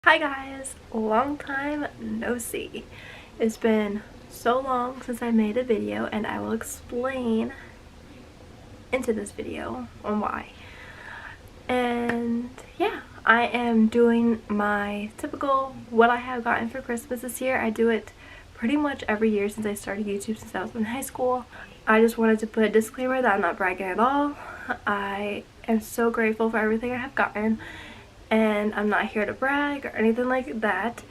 Hi guys, long time no see. It's been so long since I made a video and I will explain into this video on why. And yeah, I am doing my typical what I have gotten for Christmas this year. I do it pretty much every year since I started YouTube, since I was in high school. I just wanted to put a disclaimer that I'm not bragging at all. I am so grateful for everything I have gotten, and I'm not here to brag or anything like that,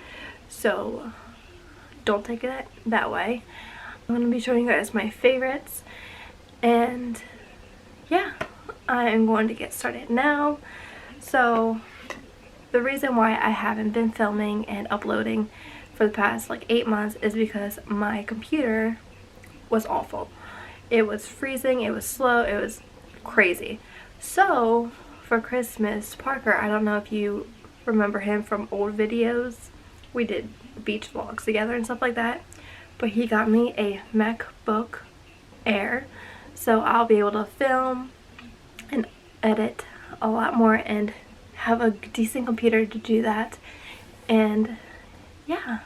so don't take it that way. I'm going to be showing you guys my favorites, and yeah, I am going to get started now. So the reason why I haven't been filming and uploading for the past like 8 months is because my computer was awful. It was freezing, it was slow, it was crazy. So for Christmas, Parker, I don't know if you remember him from old videos, we did beach vlogs together and stuff like that, but he got me a MacBook Air, so I'll be able to film and edit a lot more and have a decent computer to do that. And yeah,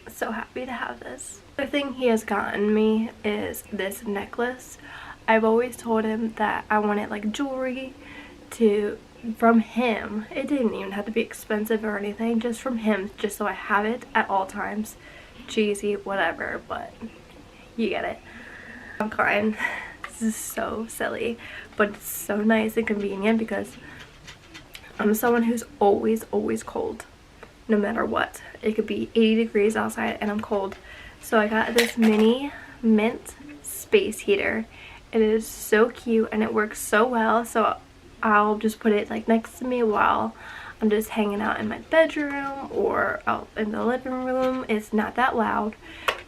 so happy to have this. The thing he has gotten me is this necklace. I've always told him that I wanted like jewelry from him. It didn't even have to be expensive or anything, just from him, just so I have it at all times. Cheesy, whatever, but you get it. I'm crying. This is so silly, but it's so nice and convenient because I'm someone who's always cold, no matter what. It could be 80 degrees outside and I'm cold. So I got this mini mint space heater. It is so cute and it works so well, so I'll just put it like next to me while I'm just hanging out in my bedroom or out in the living room. It's not that loud.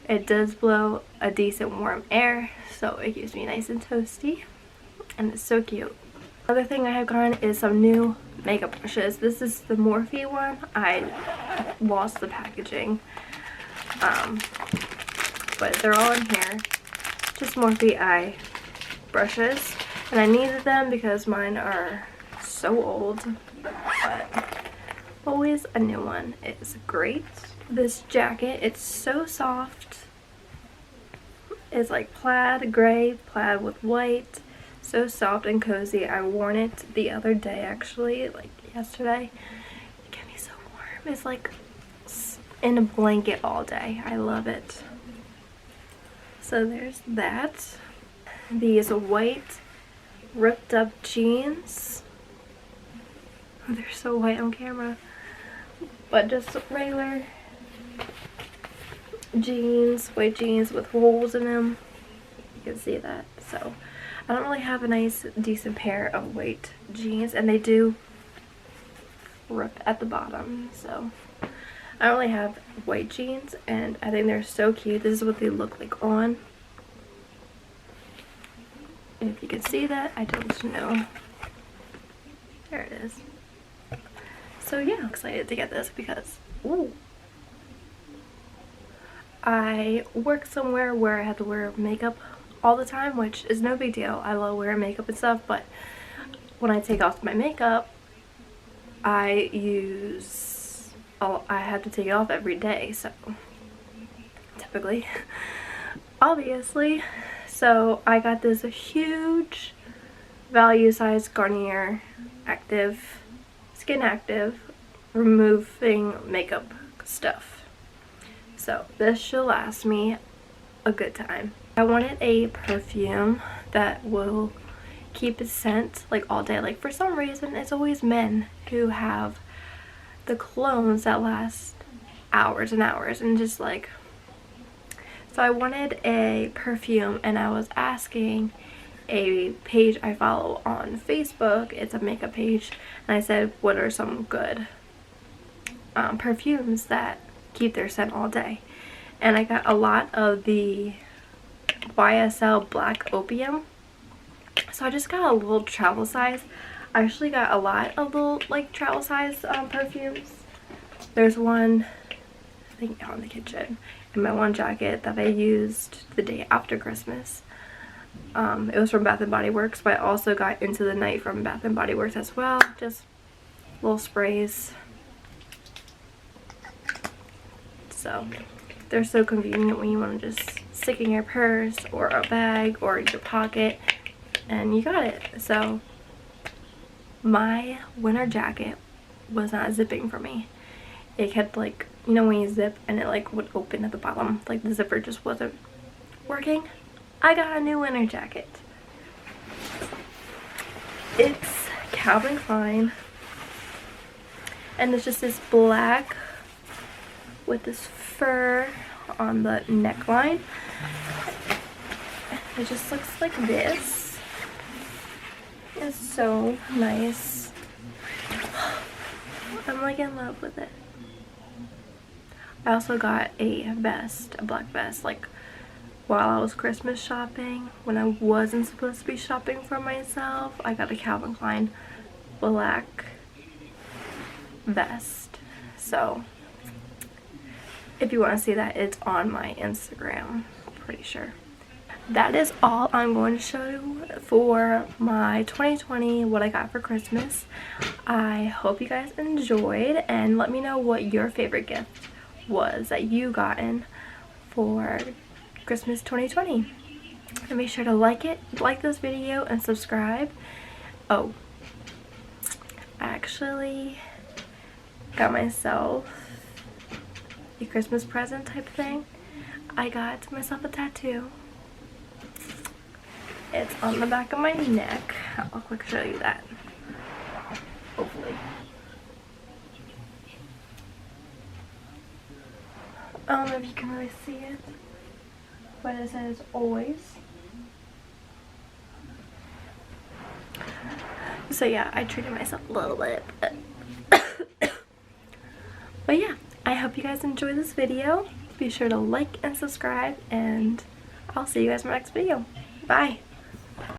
It does blow a decent warm air, so it keeps me nice and toasty, and it's so cute. Another thing I have gotten is some new makeup brushes. This is the Morphe one. I lost the packaging, but they're all in here. Just Morphe eye brushes, and I needed them because mine are so old, but always a new one is great. This jacket, it's so soft. It's like plaid, gray, plaid with white. So soft and cozy. I worn it the other day, actually, like yesterday. It got me so warm. It's like in a blanket all day. I love it. So there's that. These white ripped up jeans. Oh, they're so white on camera, but just regular jeans, white jeans with holes in them. You can see that. So I don't really have a nice decent pair of white jeans, and they do rip at the bottom, so I only have white jeans, and I think they're so cute. This is what they look like on. And if you can see that, I don't know. There it is. So yeah, I'm excited to get this because, ooh, I work somewhere where I have to wear makeup all the time, which is no big deal. I love wearing makeup and stuff, but when I take off my makeup, I have to take it off every day, so typically, obviously. So I got this huge value size Garnier active, skin active, removing makeup stuff. So this should last me a good time. I wanted a perfume that will keep its scent like all day. Like for some reason it's always men who have the colognes that last hours and hours, and just like, so I wanted a perfume, and I was asking a page I follow on Facebook. It's a makeup page, and I said, what are some good perfumes that keep their scent all day? And I got a lot of the YSL Black Opium. So I just got a little travel size. I actually got a lot of little like travel size perfumes. There's one, I think, out in the kitchen in my one jacket that I used the day after Christmas. It was from Bath and Body Works, but I also got Into the Night from Bath and Body Works as well. Just little sprays. So they're so convenient when you want to just stick in your purse or a bag or your pocket, and you got it. So my winter jacket was not zipping for me. It kept, like, you know when you zip and it like would open at the bottom, like the zipper just wasn't working. I got a new winter jacket. It's Calvin Klein, and it's just this black with this fur on the neckline. It just looks like this. It's so nice. I'm like in love with it. I also got a vest, a black vest, like while I was Christmas shopping, when I wasn't supposed to be shopping for myself. I got a Calvin Klein black vest. So if you want to see that, it's on my Instagram, pretty sure. That is all I'm going to show you for my 2020, what I got for Christmas. I hope you guys enjoyed, and let me know what your favorite gift was that you gotten for Christmas 2020. And make sure to like this video, and subscribe. Oh, I actually got myself a Christmas present type thing. I got myself a tattoo. It's on the back of my neck. I'll quick show you that. Hopefully. I don't know if you can really see it, but it says always. So yeah, I treated myself a little bit. But yeah, I hope you guys enjoyed this video. Be sure to like and subscribe, and I'll see you guys in my next video. Bye.